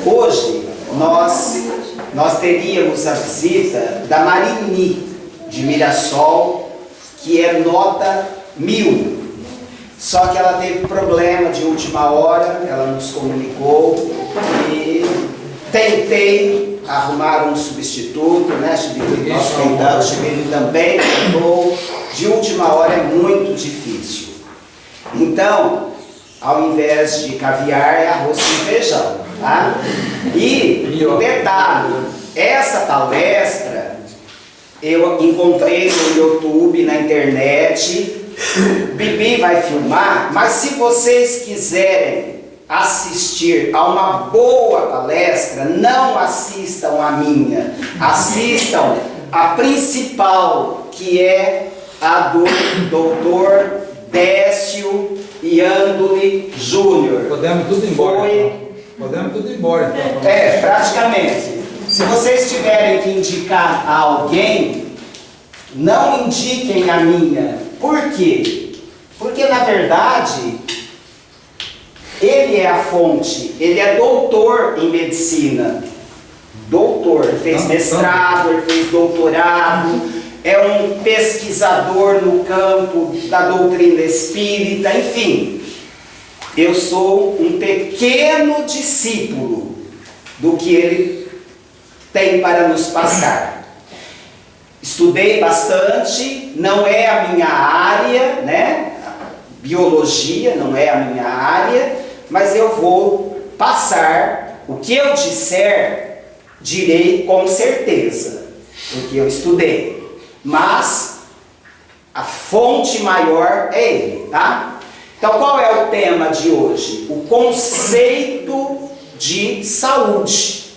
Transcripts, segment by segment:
Hoje nós teríamos a visita da Marini de Mirassol, que é nota 1000. Só que ela teve problema de última hora, ela nos comunicou e tentei arrumar um substituto, né? Nós tentamos, Chibeli também tentou. De última hora é muito difícil. Então, ao invés de caviar, é arroz com feijão, tá? E um detalhe, essa palestra eu encontrei no YouTube, na internet. Bibi vai filmar, mas se vocês quiserem assistir a uma boa palestra, não assistam a minha, assistam a principal, que é a do Dr. Décio Iandoli Júnior. Podemos tudo embora. Podemos tudo embora. Então. Praticamente. Se vocês tiverem que indicar a alguém, não indiquem a minha. Por quê? Porque, na verdade, ele é a fonte, ele é doutor em medicina. Doutor, ele fez mestrado, ele fez doutorado, é um pesquisador no campo da doutrina espírita, enfim. Eu sou um pequeno discípulo do que ele tem para nos passar. Estudei bastante, não é a minha área, né? Biologia não é a minha área, mas eu vou passar o que eu disser, direi com certeza, porque eu estudei. Mas a fonte maior é ele, tá? Então qual é o tema de hoje? O conceito de saúde.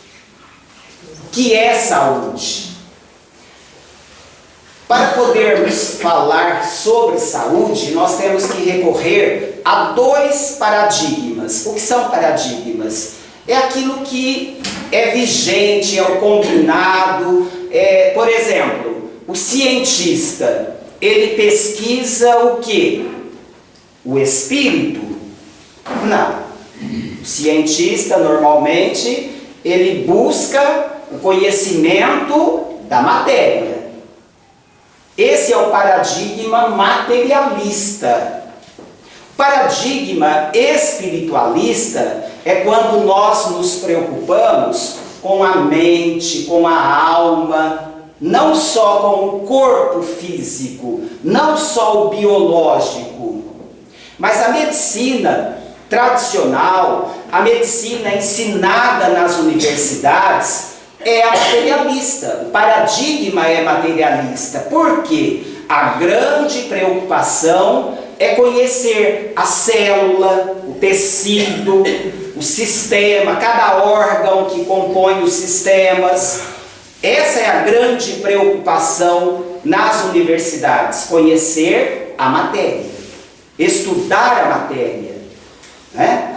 O que é saúde? Para podermos falar sobre saúde, nós temos que recorrer a dois paradigmas. O que são paradigmas? É aquilo que é vigente, é o combinado. Por exemplo, o cientista, ele pesquisa o quê? O espírito? Não. O cientista, normalmente, ele busca o conhecimento da matéria. Esse é o paradigma materialista. O paradigma espiritualista é quando nós nos preocupamos com a mente, com a alma, não só com o corpo físico, não só o biológico, mas a medicina tradicional, a medicina ensinada nas universidades, é materialista. O paradigma é materialista. Por quê? A grande preocupação é conhecer a célula, o tecido, o sistema, cada órgão que compõe os sistemas. Essa é a grande preocupação nas universidades, conhecer a matéria, estudar a matéria, né?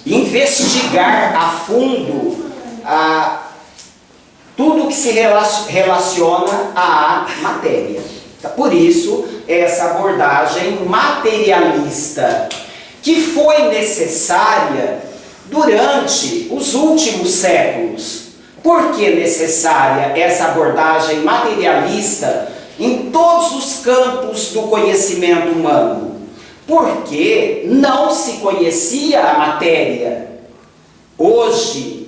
Investigar a fundo tudo que se relaciona à matéria. Por isso, essa abordagem materialista, que foi necessária durante os últimos séculos. Por que necessária essa abordagem materialista em todos os campos do conhecimento humano? Porque não se conhecia a matéria. Hoje,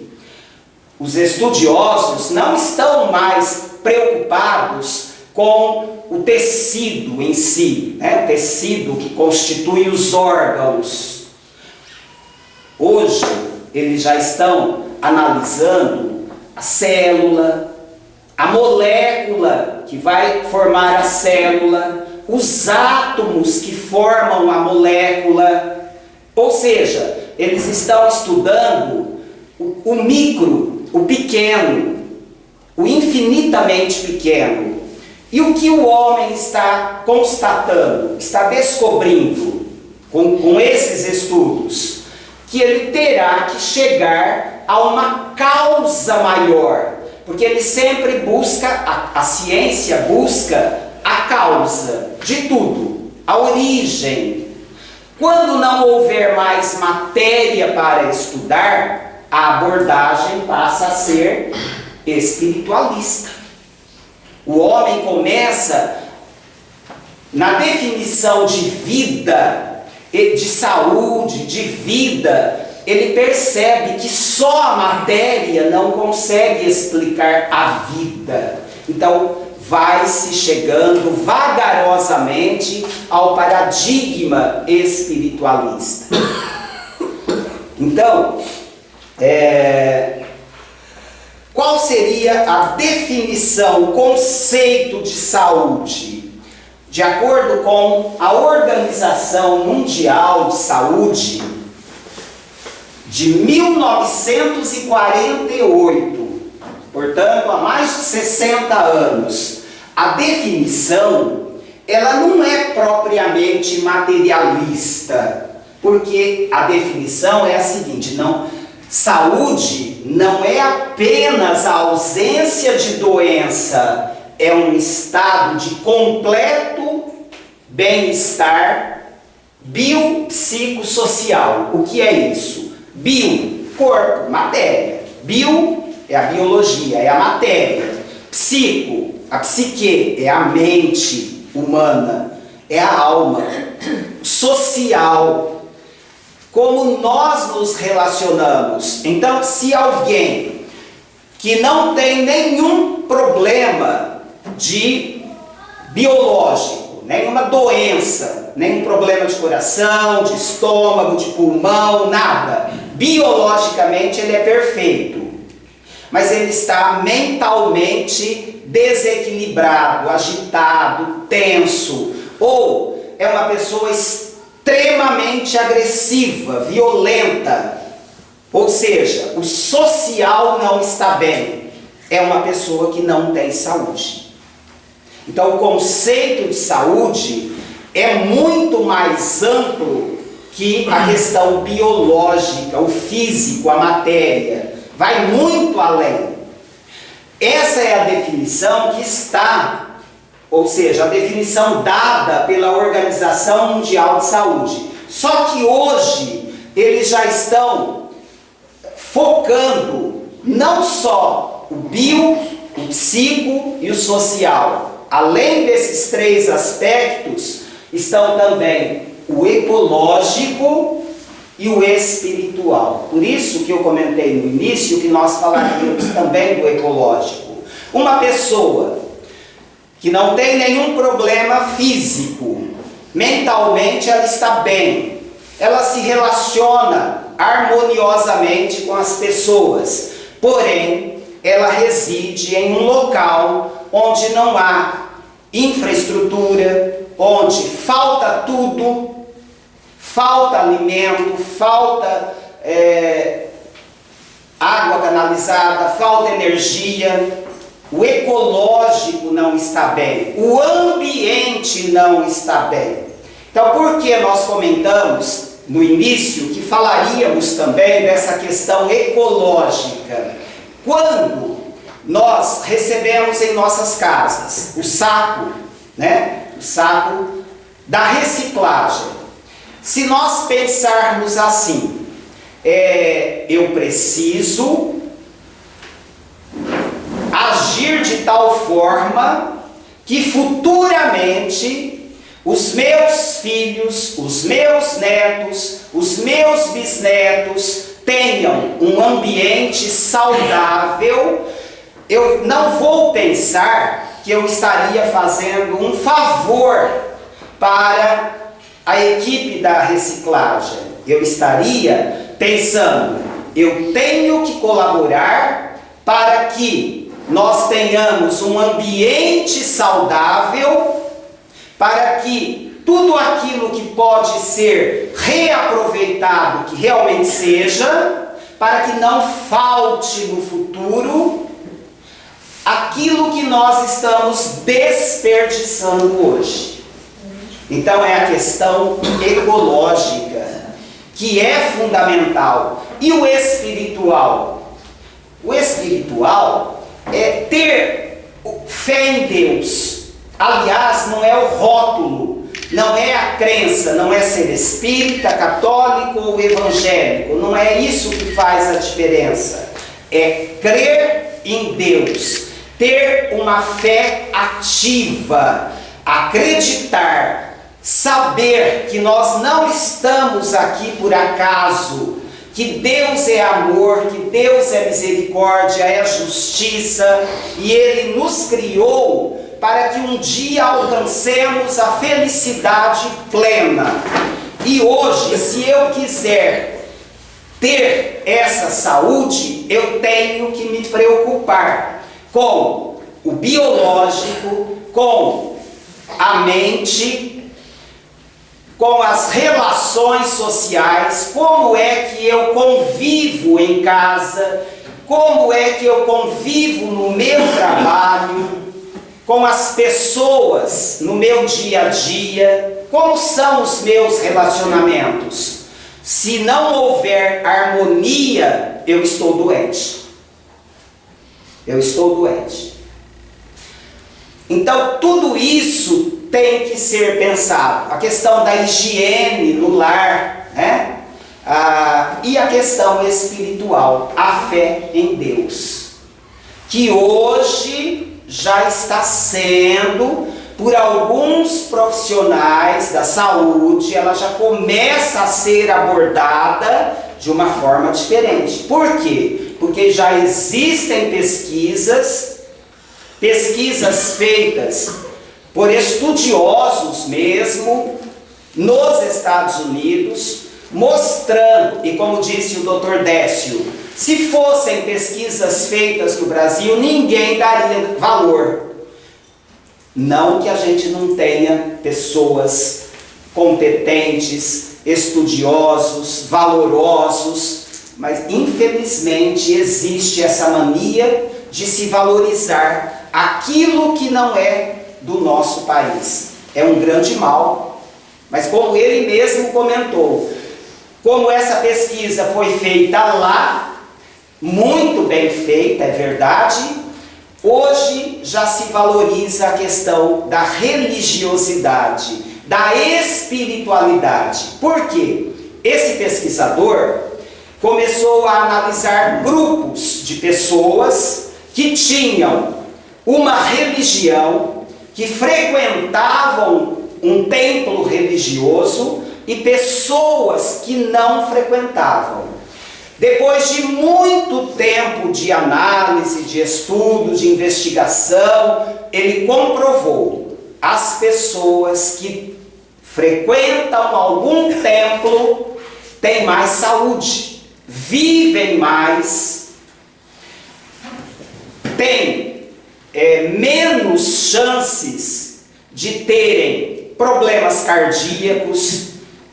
os estudiosos não estão mais preocupados com o tecido em si, né? O tecido que constitui os órgãos. Hoje, eles já estão analisando a célula, a molécula que vai formar a célula, os átomos que formam a molécula. Ou seja, eles estão estudando o micro, o pequeno, o infinitamente pequeno. E o que o homem está constatando, está descobrindo com esses estudos? Que ele terá que chegar a uma causa maior, porque ele sempre busca, a ciência busca a causa de tudo, a origem. Quando não houver mais matéria para estudar, a abordagem passa a ser espiritualista. O homem começa, na definição de vida, de saúde, de vida, ele percebe que só a matéria não consegue explicar a vida. Então, vai-se chegando vagarosamente ao paradigma espiritualista. Então, qual seria a definição, o conceito de saúde? De acordo com a Organização Mundial de Saúde, de 1948, portanto, há mais de 60 anos, a definição, ela não é propriamente materialista, porque a definição é a seguinte: saúde não é apenas a ausência de doença, é um estado de completo bem-estar biopsicossocial. O que é isso? Bio, corpo, matéria. Bio é a biologia, é a matéria. Psico, a psique, é a mente humana, é a alma. Social, como nós nos relacionamos. Então, se alguém que não tem nenhum problema biológico, nenhuma doença, nenhum problema de coração, de estômago, de pulmão, nada, biologicamente ele é perfeito, mas ele está mentalmente desequilibrado, agitado, tenso, ou é uma pessoa extremamente agressiva, violenta, ou seja, o social não está bem, é uma pessoa que não tem saúde. Então o conceito de saúde é muito mais amplo que a questão biológica, o físico, a matéria, vai muito além. Essa é a definição que está, ou seja, a definição dada pela Organização Mundial de Saúde. Só que hoje eles já estão focando não só o bio, o psico e o social. Além desses três aspectos, estão também o ecológico e o espiritual. Por isso que eu comentei no início que nós falaríamos também do ecológico. Uma pessoa que não tem nenhum problema físico, mentalmente ela está bem, ela se relaciona harmoniosamente com as pessoas, porém ela reside em um local onde não há infraestrutura, onde falta tudo, falta alimento, falta água canalizada, falta energia. O ecológico não está bem, o ambiente não está bem. Então, por que nós comentamos no início que falaríamos também dessa questão ecológica? Quando nós recebemos em nossas casas o saco, o saco da reciclagem. Se nós pensarmos assim, eu preciso agir de tal forma que futuramente os meus filhos, os meus netos, os meus bisnetos tenham um ambiente saudável, eu não vou pensar que eu estaria fazendo um favor para a equipe da reciclagem. Eu estaria pensando, eu tenho que colaborar para que nós tenhamos um ambiente saudável, para que tudo aquilo que pode ser reaproveitado, que realmente seja, para que não falte no futuro aquilo que nós estamos desperdiçando hoje. Então é a questão ecológica, que é fundamental. E o espiritual? O espiritual é ter fé em Deus. Aliás, não é o rótulo, Não é a crença, não é ser espírita, católico ou evangélico. Não é isso que faz a diferença. É crer em Deus, ter uma fé ativa, acreditar, saber que nós não estamos aqui por acaso, que Deus é amor, que Deus é misericórdia, é justiça, e Ele nos criou para que um dia alcancemos a felicidade plena. E hoje, se eu quiser ter essa saúde, eu tenho que me preocupar com o biológico, com a mente, com as relações sociais, como é que eu convivo em casa, como é que eu convivo no meu trabalho, com as pessoas no meu dia a dia, como são os meus relacionamentos. Se não houver harmonia, eu estou doente. Eu estou doente. Então, tudo isso tem que ser pensado. A questão da higiene no lar, né? E a questão espiritual, a fé em Deus, que hoje já está sendo, por alguns profissionais da saúde, ela já começa a ser abordada de uma forma diferente. Por quê? Porque já existem pesquisas feitas por estudiosos mesmo, nos Estados Unidos, mostrando, e como disse o Dr. Décio, se fossem pesquisas feitas no Brasil, ninguém daria valor. Não que a gente não tenha pessoas competentes, estudiosos, valorosos, mas infelizmente existe essa mania de se valorizar aquilo que não é do nosso país. É um grande mal, mas como ele mesmo comentou, como essa pesquisa foi feita lá, muito bem feita, é verdade, hoje já se valoriza a questão da religiosidade, da espiritualidade. Por quê? Esse pesquisador começou a analisar grupos de pessoas que tinham uma religião, que frequentavam um templo religioso, e pessoas que não frequentavam. Depois de muito tempo de análise, de estudo, de investigação, ele comprovou: as pessoas que frequentam algum templo têm mais saúde, vivem mais, têm menos chances de terem problemas cardíacos,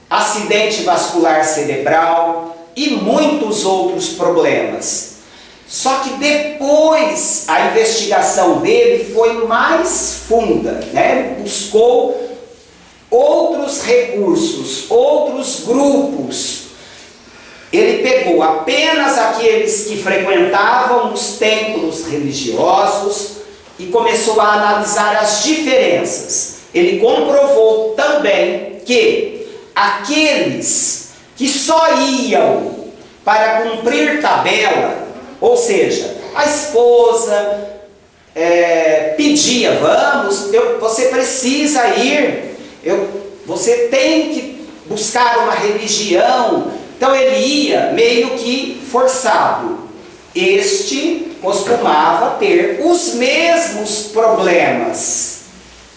acidente vascular cerebral e muitos outros problemas. Só que depois a investigação dele foi mais funda, né? Ele buscou outros recursos, outros grupos. Ele pegou apenas aqueles que frequentavam os templos religiosos e começou a analisar as diferenças. Ele comprovou também que aqueles que só iam para cumprir tabela, ou seja, a esposa pedia, você precisa ir, você tem que buscar uma religião, então ele ia meio que forçado. Este costumava ter os mesmos problemas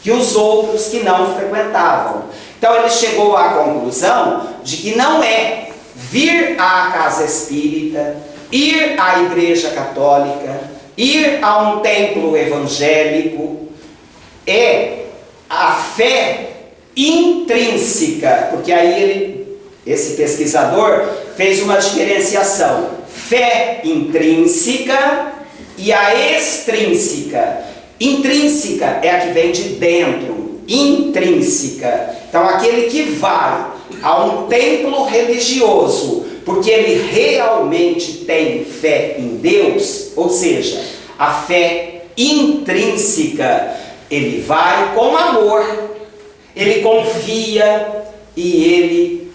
que os outros que não frequentavam. Então ele chegou à conclusão de que não é vir à casa espírita, ir à igreja católica, ir a um templo evangélico, é a fé intrínseca, porque aí esse pesquisador fez uma diferenciação: fé intrínseca e a extrínseca. Intrínseca é a que vem de dentro, intrínseca. Então aquele que vai a um templo religioso porque ele realmente tem fé em Deus, ou seja, a fé intrínseca, ele vai com amor, ele confia e ele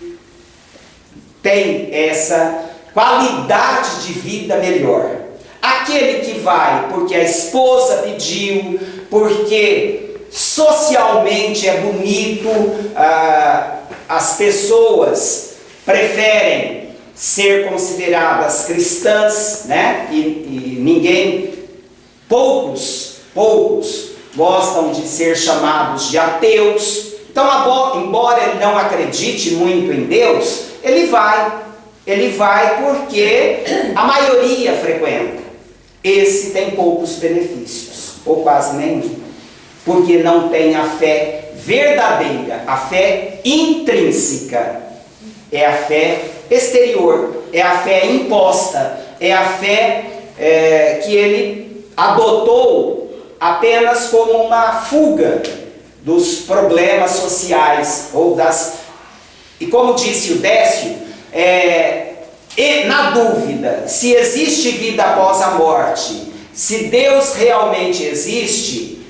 tem essa qualidade de vida melhor. Aquele que vai porque a esposa pediu, porque socialmente é bonito, as pessoas preferem ser consideradas cristãs, né? Poucos gostam de ser chamados de ateus. Então, embora ele não acredite muito em Deus, ele vai porque a maioria frequenta. Esse tem poucos benefícios, ou quase nenhum, porque não tem a fé verdadeira, a fé intrínseca. É a fé exterior, é a fé imposta, é a fé que ele adotou apenas como uma fuga dos problemas sociais, e como disse o Décio, na dúvida se existe vida após a morte, se Deus realmente existe,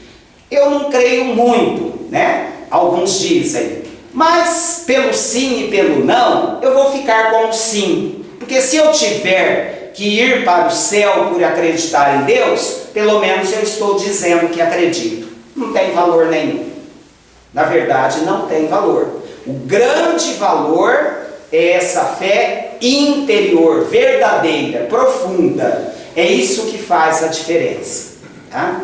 eu não creio muito, né? Alguns dizem, mas pelo sim e pelo não, eu vou ficar com o sim, porque se eu tiver que ir para o céu por acreditar em Deus, pelo menos eu estou dizendo que acredito. Não tem valor nenhum. Na verdade, não tem valor. O grande valor é essa fé interior, verdadeira, profunda. É isso que faz a diferença. Tá?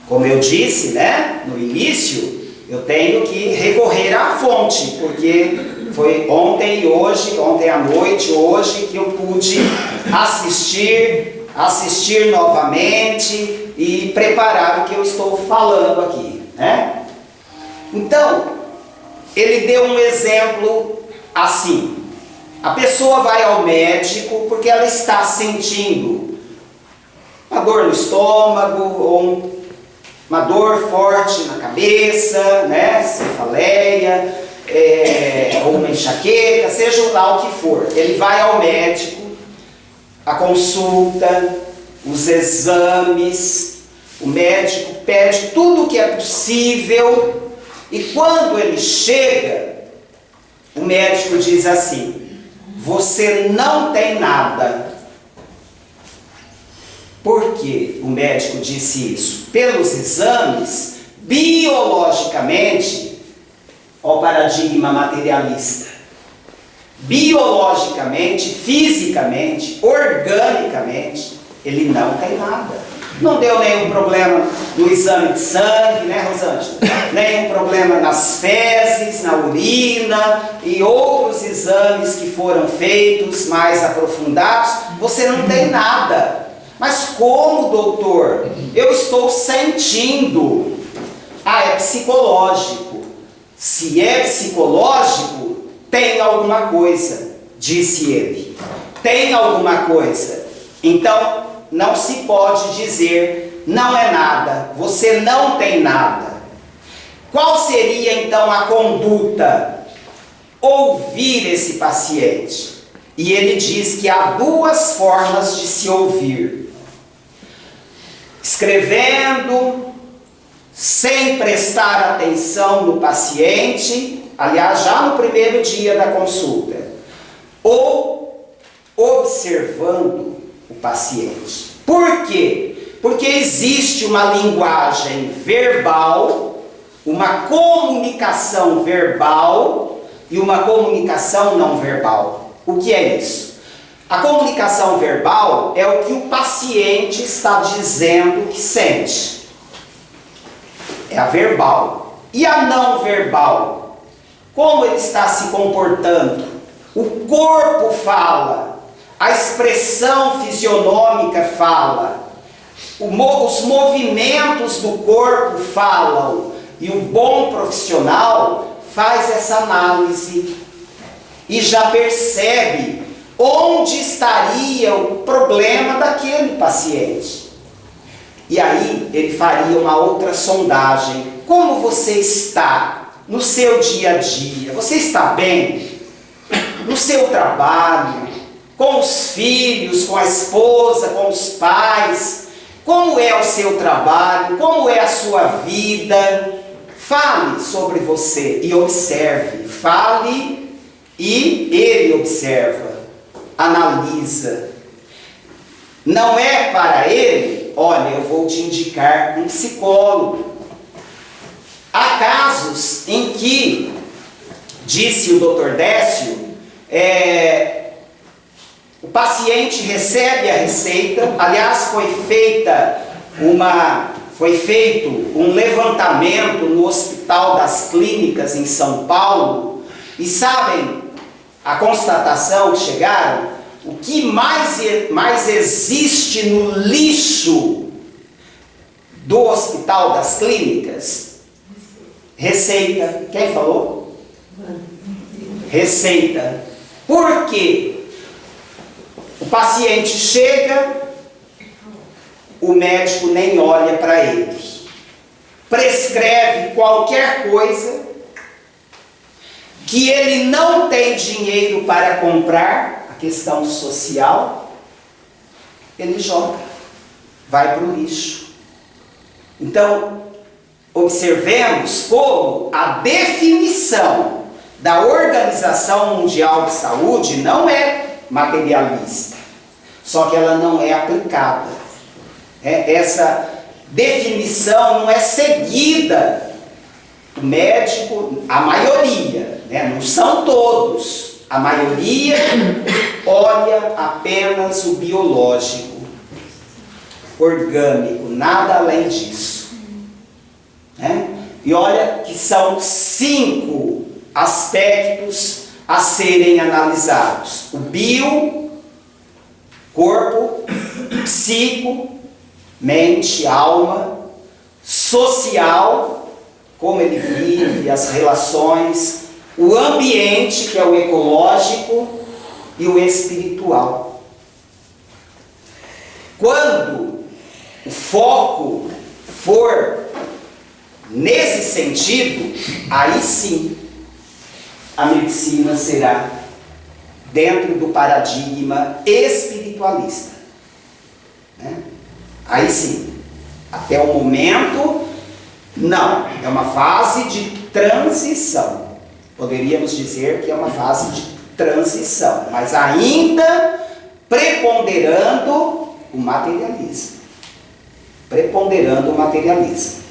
Como eu disse, né, no início, eu tenho que recorrer à fonte, porque foi ontem à noite, hoje, que eu pude assistir novamente e preparar o que eu estou falando aqui, né? Então, ele deu um exemplo assim: a pessoa vai ao médico porque ela está sentindo uma dor no estômago, ou uma dor forte na cabeça, né? Cefaleia, ou uma enxaqueca, seja lá o que for. Ele vai ao médico, a consulta, os exames, o médico pede tudo o que é possível, e quando ele chega, o médico diz assim: você não tem nada. Por que o médico disse isso? Pelos exames, biologicamente, ó, o paradigma materialista, biologicamente, fisicamente, organicamente, ele não tem nada. Não deu nenhum problema no exame de sangue, né, Rosângela? Nenhum problema nas fezes, na urina e outros exames que foram feitos mais aprofundados. Você não tem nada. Mas como, doutor? Eu estou sentindo. É psicológico. Se é psicológico, tem alguma coisa, disse ele. Tem alguma coisa. Então, não se pode dizer, não é nada, você não tem nada. Qual seria então a conduta? Ouvir esse paciente. E ele diz que há duas formas de se ouvir: escrevendo, sem prestar atenção no paciente, aliás, já no primeiro dia da consulta, ou observando o paciente. Por quê? Porque existe uma linguagem verbal, uma comunicação verbal e uma comunicação não verbal. O que é isso? A comunicação verbal é o que o paciente está dizendo que sente. É a verbal. E a não verbal? Como ele está se comportando? O corpo fala. A expressão fisionômica fala. Os movimentos do corpo falam. E o bom profissional faz essa análise e já percebe onde estaria o problema daquele paciente. E aí ele faria uma outra sondagem. Como você está no seu dia a dia? Você está bem? No seu trabalho? com os filhos, com a esposa, com os pais. Como é o seu trabalho? Como é a sua vida? Fale sobre você e observe. Fale e ele observa, analisa. Não é para ele? Olha, eu vou te indicar um psicólogo. Há casos em que, disse o Dr. Décio, o paciente recebe a receita. Aliás, foi feito um levantamento no Hospital das Clínicas em São Paulo. E sabem a constatação que chegaram? O que mais existe no lixo do Hospital das Clínicas? Receita. Quem falou? Receita. Por quê? O paciente chega, o médico nem olha para ele. Prescreve qualquer coisa que ele não tem dinheiro para comprar, a questão social, ele joga, vai para o lixo. Então, observemos como a definição da Organização Mundial de Saúde não é materialista, só que ela não é aplicada. Essa definição não é seguida. O médico, a maioria, não são todos, a maioria olha apenas o biológico, orgânico, nada além disso. E olha que são 5 aspectos a serem analisados: o bio, corpo, psico, mente, alma, social, como ele vive, as relações, o ambiente, que é o ecológico, e o espiritual. Quando o foco for nesse sentido, aí sim a medicina será dentro do paradigma espiritualista. Aí sim. Até o momento, não. É uma fase de transição. Poderíamos dizer que é uma fase de transição, mas ainda preponderando o materialismo. Preponderando o materialismo.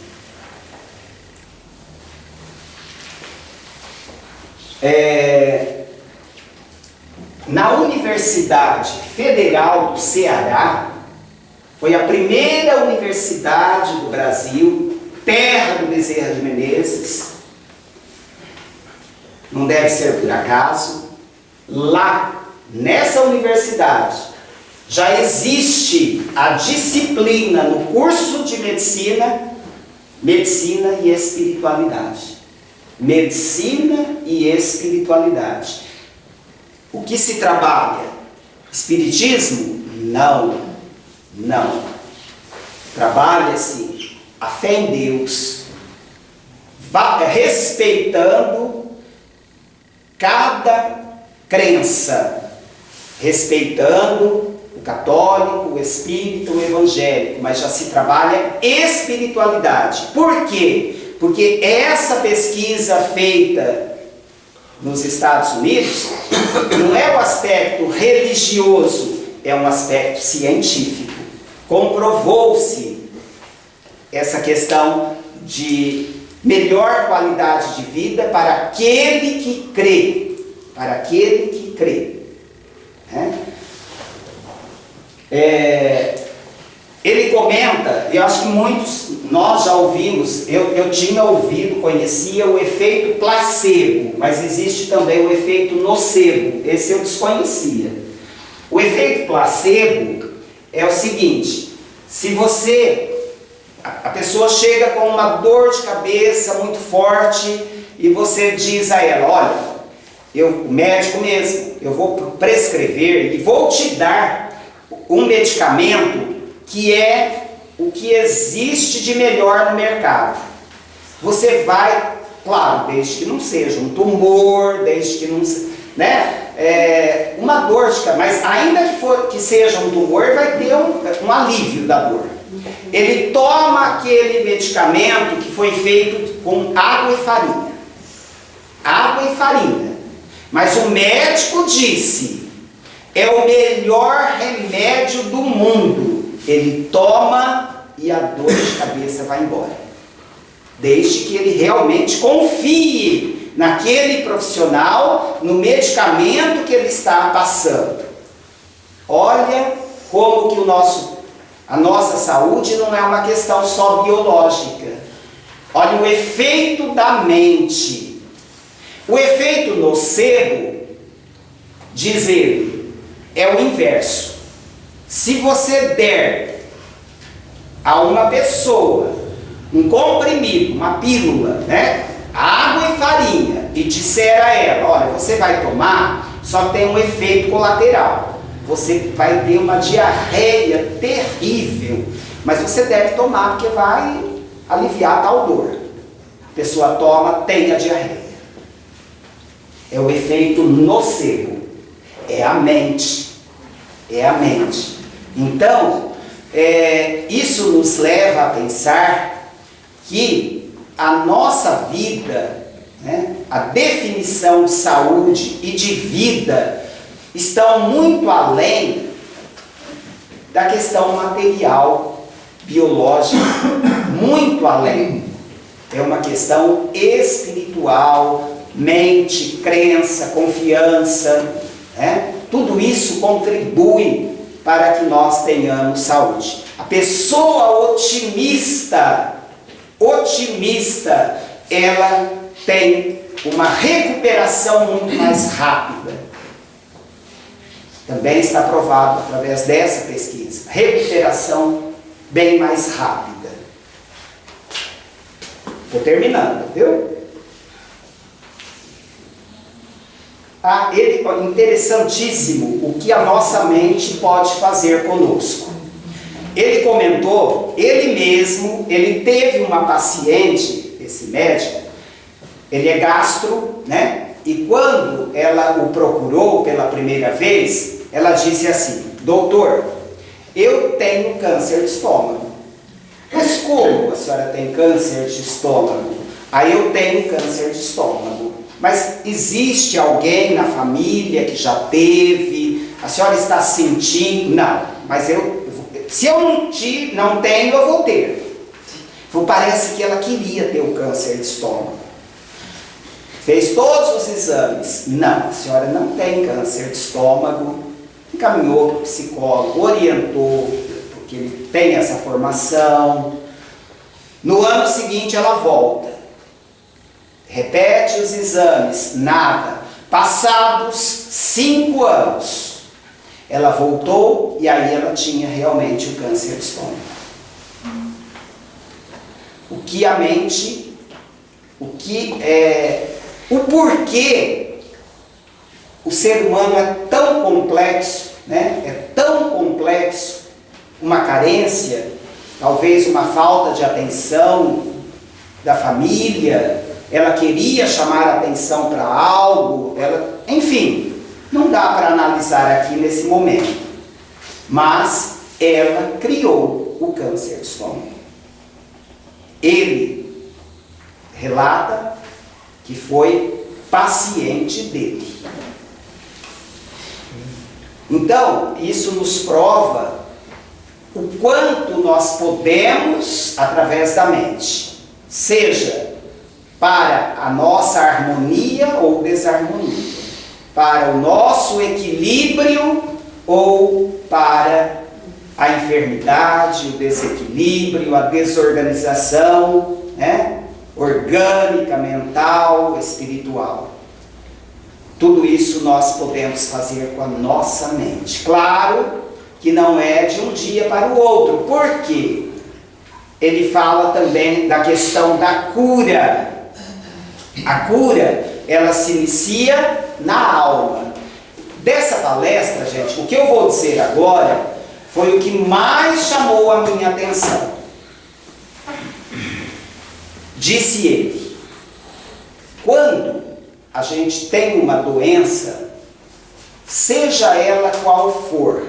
Na Universidade Federal do Ceará, foi a primeira universidade do Brasil, terra do Bezerra de Menezes, não deve ser por acaso. Lá, nessa universidade, já existe a disciplina no curso de medicina, medicina e espiritualidade. Medicina e espiritualidade. O que se trabalha? Espiritismo? Não. Não. Trabalha-se a fé em Deus, respeitando cada crença, respeitando o católico, o espírita, o evangélico, mas já se trabalha espiritualidade. Por quê? Porque essa pesquisa feita nos Estados Unidos não é o aspecto religioso, é um aspecto científico. Comprovou-se essa questão de melhor qualidade de vida para aquele que crê. Para aquele que crê. Ele comenta, e eu acho que muitos, nós já ouvimos, eu tinha ouvido, conhecia o efeito placebo, mas existe também o efeito nocebo, esse eu desconhecia. O efeito placebo é o seguinte: se a pessoa chega com uma dor de cabeça muito forte e você diz a ela, olha, o médico mesmo, eu vou prescrever e vou te dar um medicamento que é o que existe de melhor no mercado. Você vai, claro, desde que não seja um tumor, desde que não... né, uma dor de cabeça, mas ainda que seja um tumor, vai ter um alívio da dor. Ele toma aquele medicamento que foi feito com água e farinha. Água e farinha. Mas o médico disse, é o melhor remédio do mundo. Ele toma e a dor de cabeça vai embora. Desde que ele realmente confie naquele profissional, no medicamento que ele está passando. Olha como que a nossa saúde não é uma questão só biológica. Olha o efeito da mente. O efeito nocebo, diz ele, é o inverso. Se você der a uma pessoa um comprimido, uma pílula, né, água e farinha, e disser a ela, olha, você vai tomar, só tem um efeito colateral. Você vai ter uma diarreia terrível, mas você deve tomar porque vai aliviar tal dor. A pessoa toma, tem a diarreia. É o efeito nocebo. É a mente. É a mente. Então, isso nos leva a pensar que a nossa vida, né, a definição de saúde e de vida estão muito além da questão material, biológica, muito além. É uma questão espiritual, mente, crença, confiança, né? Tudo isso contribui para que nós tenhamos saúde. A pessoa otimista, ela tem uma recuperação muito mais rápida. Também está provado através dessa pesquisa. Recuperação bem mais rápida. Estou terminando, viu? Interessantíssimo o que a nossa mente pode fazer conosco. Ele comentou, ele mesmo, ele teve uma paciente, esse médico, ele é gastro, né? E quando ela o procurou pela primeira vez, ela disse assim, doutor, eu tenho câncer de estômago. Mas como a senhora tem câncer de estômago? Aí eu tenho câncer de estômago. Mas existe alguém na família que já teve? A senhora está sentindo? Não, mas se eu não tenho, eu vou ter. Parece que ela queria ter o câncer de estômago. Fez todos os exames. Não, a senhora não tem câncer de estômago. Encaminhou para o psicólogo, orientou, porque ele tem essa formação. No ano seguinte ela volta. Repete os exames, nada. Passados 5 anos, ela voltou e aí ela tinha realmente o câncer de estômago. O porquê o ser humano é tão complexo, né? É tão complexo, uma carência, talvez uma falta de atenção da família, ela queria chamar a atenção para algo, enfim, não dá para analisar aqui nesse momento. Mas ela criou o câncer de estômago. Ele relata que foi paciente dele. Então, isso nos prova o quanto nós podemos, através da mente, seja para a nossa harmonia ou desarmonia, para o nosso equilíbrio ou para a enfermidade, o desequilíbrio, a desorganização, né? Orgânica, mental, espiritual. Tudo isso nós podemos fazer com a nossa mente. Claro que não é de um dia para o outro. Por quê? Ele fala também da questão da cura. A cura, ela se inicia na alma. Dessa palestra, gente, o que eu vou dizer agora foi o que mais chamou a minha atenção. Disse ele, quando a gente tem uma doença, seja ela qual for,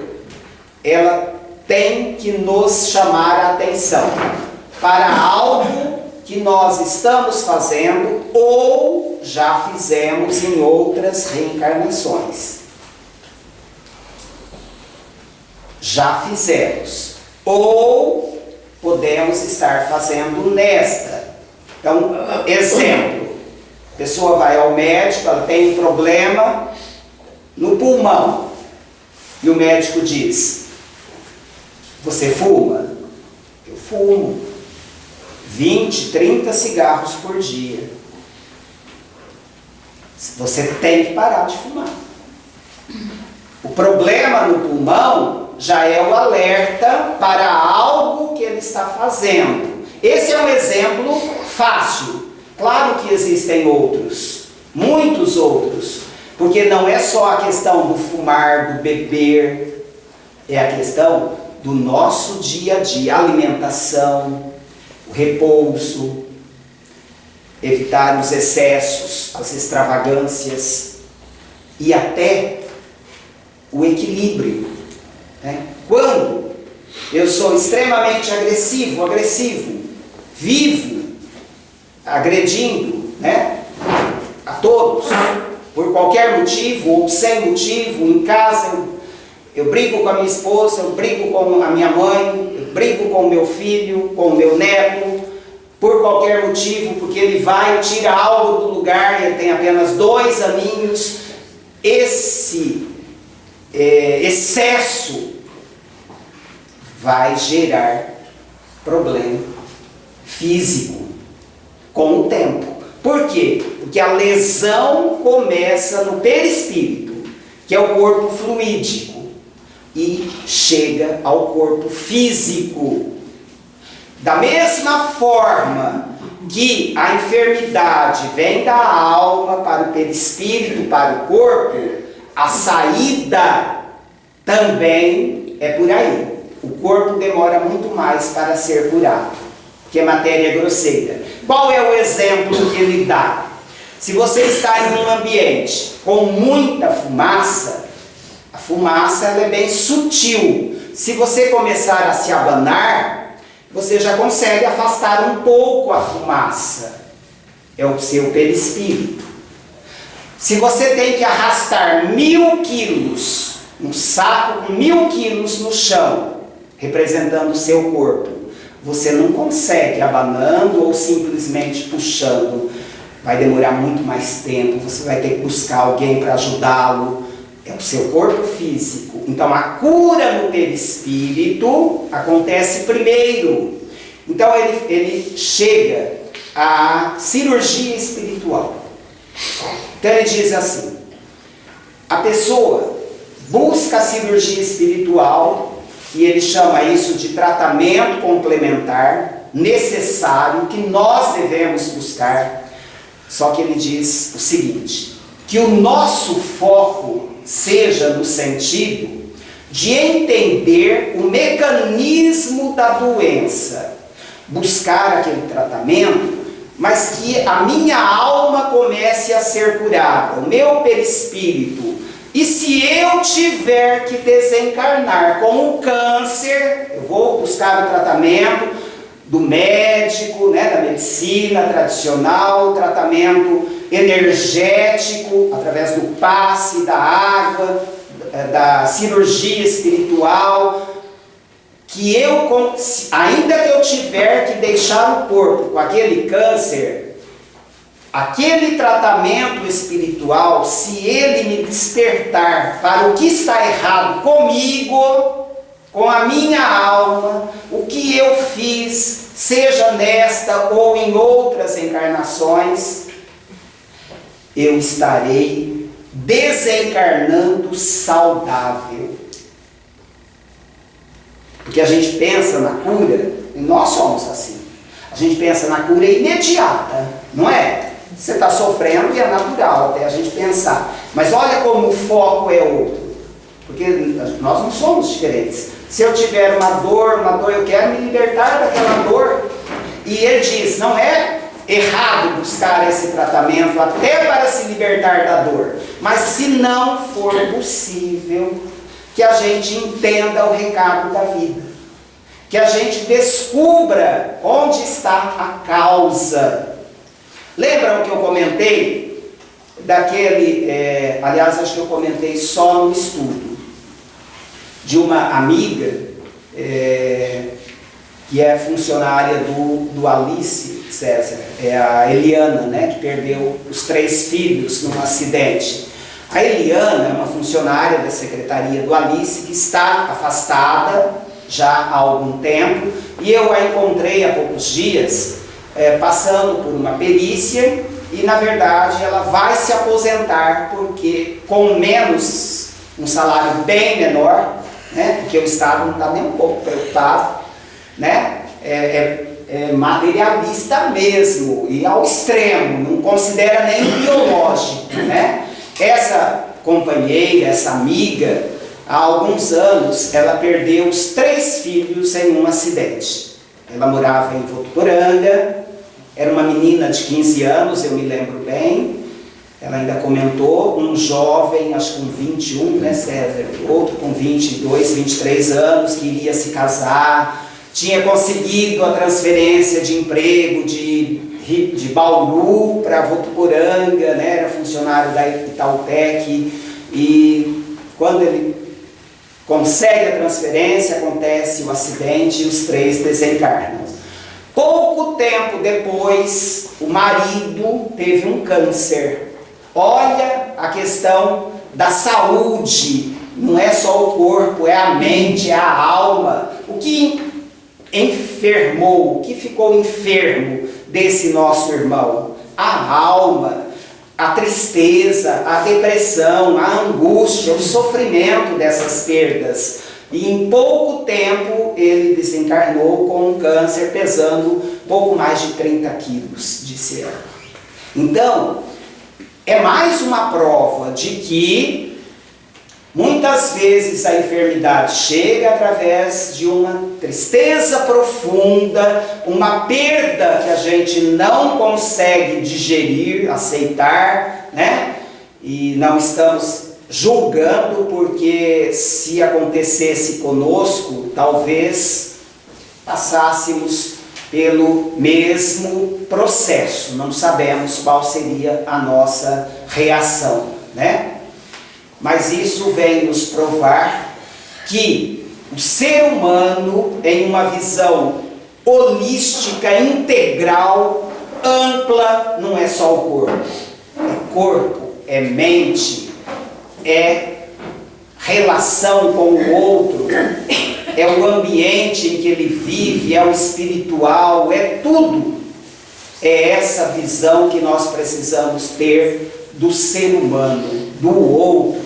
ela tem que nos chamar a atenção para algo que nós estamos fazendo ou já fizemos em outras reencarnações. Já fizemos ou podemos estar fazendo nesta. Então, exemplo, a pessoa vai ao médico, ela tem um problema no pulmão e o médico diz: você fuma? Eu fumo 20, 30 cigarros por dia. Você tem que parar de fumar. O problema no pulmão já é o alerta para algo que ele está fazendo. Esse é um exemplo fácil. Claro que existem outros, muitos outros, porque não é só a questão do fumar, do beber, é a questão do nosso dia a dia, alimentação, o repouso, evitar os excessos, as extravagâncias e até o equilíbrio, né? Quando eu sou extremamente agressivo, vivo agredindo, né, a todos, por qualquer motivo ou sem motivo, em casa eu brigo com a minha esposa, eu brigo com a minha mãe, eu brigo com o meu filho, com o meu neto, por qualquer motivo, porque ele vai, tira algo do lugar e ele tem apenas 2 aninhos. Esse excesso vai gerar problema físico com o tempo. Por quê? Porque a lesão começa no perispírito, que é o corpo fluídico, e chega ao corpo físico. Da mesma forma que a enfermidade vem da alma para o perispírito, para o corpo, a saída também é por aí. O corpo demora muito mais para ser curado, porque é matéria grosseira. Qual é o exemplo que ele dá? Se você está em um ambiente com muita fumaça, a fumaça ela é bem sutil. Se você começar a se abanar, você já consegue afastar um pouco a fumaça. É o seu perispírito. Se você tem que arrastar 1000 quilos, um saco com 1000 quilos no chão, representando o seu corpo, você não consegue abanando ou simplesmente puxando. Vai demorar muito mais tempo, você vai ter que buscar alguém para ajudá-lo. É o seu corpo físico. Então a cura no perispírito acontece primeiro. Então ele chega à cirurgia espiritual. Então ele diz assim: a pessoa busca a cirurgia espiritual, e ele chama isso de tratamento complementar necessário que nós devemos buscar. Só que ele diz o seguinte: que o nosso foco seja no sentido de entender o mecanismo da doença, buscar aquele tratamento, mas que a minha alma comece a ser curada, o meu perispírito. E se eu tiver que desencarnar com um câncer, eu vou buscar o tratamento do médico, né, da medicina tradicional, tratamento energético, através do passe, da água, da cirurgia espiritual, que eu, ainda que eu tiver que deixar o corpo com aquele câncer, aquele tratamento espiritual, se ele me despertar para o que está errado comigo, com a minha alma, o que eu fiz, seja nesta ou em outras encarnações, eu estarei desencarnando saudável. Porque a gente pensa na cura, e nós somos assim, a gente pensa na cura imediata, não é? Você está sofrendo e é natural até a gente pensar. Mas olha como o foco é outro. Porque nós não somos diferentes. Se eu tiver uma dor, eu quero me libertar daquela dor. E ele diz, não é errado buscar esse tratamento até para se libertar da dor. Mas se não for possível, que a gente entenda o recado da vida. Que a gente descubra onde está a causa. Lembram que eu comentei daquele, aliás, acho que eu comentei só no estudo, de uma amiga que é funcionária do Alice César, é a Eliana, né, que perdeu os 3 filhos num acidente. A Eliana é uma funcionária da secretaria do Alice que está afastada já há algum tempo, e eu a encontrei há poucos dias passando por uma perícia, e na verdade ela vai se aposentar porque com menos, um salário bem menor, né, porque o Estado não está nem um pouco preocupado, né, é materialista mesmo, e ao extremo, não considera nem biológico, né. Essa companheira, essa amiga, há alguns anos, ela perdeu os 3 filhos em um acidente. Ela morava em Votuporanga, era uma menina de 15 anos, eu me lembro bem. Ela ainda comentou, um jovem, acho que com 21, né, César? Outro com 22, 23 anos, que iria se casar, tinha conseguido a transferência de emprego de Bauru para Votuporanga, né, era funcionário da Itautec, e quando ele consegue a transferência, acontece o acidente e os 3 desencarnam. Pouco tempo depois, o marido teve um câncer. Olha a questão da saúde, não é só o corpo, é a mente, é a alma. O que enfermou, o que ficou enfermo desse nosso irmão? A alma, a tristeza, a depressão, a angústia, o sofrimento dessas perdas. E em pouco tempo ele desencarnou com um câncer pesando pouco mais de 30 quilos, disse ela. Então, é mais uma prova de que muitas vezes a enfermidade chega através de uma tristeza profunda, uma perda que a gente não consegue digerir, aceitar, né? E não estamos julgando, porque se acontecesse conosco, talvez passássemos pelo mesmo processo. Não sabemos qual seria a nossa reação, né? Mas isso vem nos provar que o ser humano, em uma visão holística, integral, ampla, não é só o corpo. É corpo, é mente, é relação com o outro, é o ambiente em que ele vive, é o espiritual, é tudo. É essa visão que nós precisamos ter do ser humano, do outro.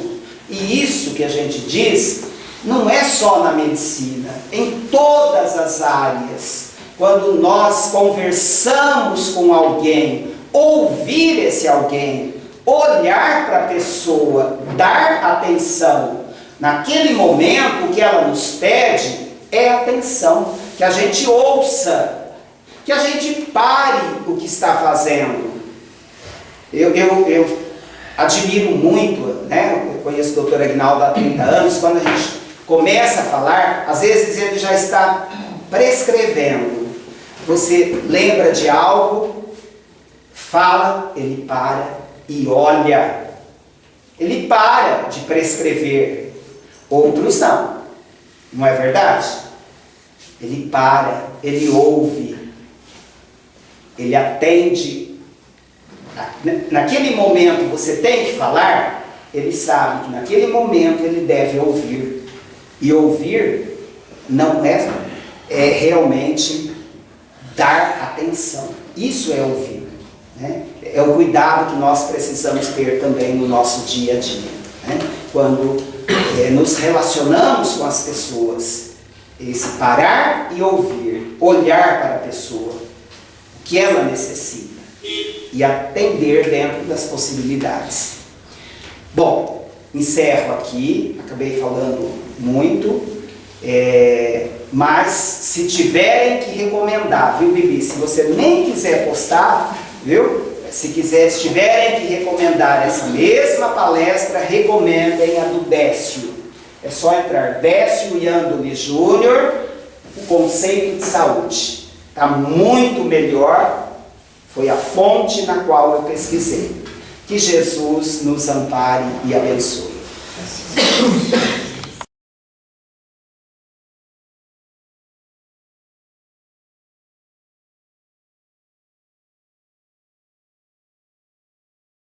E isso que a gente diz não é só na medicina, em todas as áreas. Quando nós conversamos com alguém, ouvir esse alguém, olhar para a pessoa, dar atenção, naquele momento o que ela nos pede é atenção, que a gente ouça, que a gente pare o que está fazendo. Eu admiro muito, né? Eu conheço o Dr. Aguinaldo há 30 anos, quando a gente começa a falar, às vezes ele já está prescrevendo. Você lembra de algo, fala, ele para e olha. Ele para de prescrever. Outros não. Não é verdade? Ele para, ele ouve, ele atende. Naquele momento você tem que falar, ele sabe que naquele momento ele deve ouvir. E ouvir não é realmente dar atenção. Isso é ouvir, né? É o cuidado que nós precisamos ter também no nosso dia a dia, né? Quando nos relacionamos com as pessoas, esse parar e ouvir, olhar para a pessoa, o que ela necessita, e atender dentro das possibilidades. Bom, encerro aqui, acabei falando muito, mas se tiverem que recomendar, viu, Bibi? Se você nem quiser postar, Viu? Se tiverem que recomendar essa mesma palestra, recomendem a do Décio. É só entrar Décio Iandoli Júnior, o conceito de saúde. Está muito melhor, foi a fonte na qual eu pesquisei. Que Jesus nos ampare e abençoe.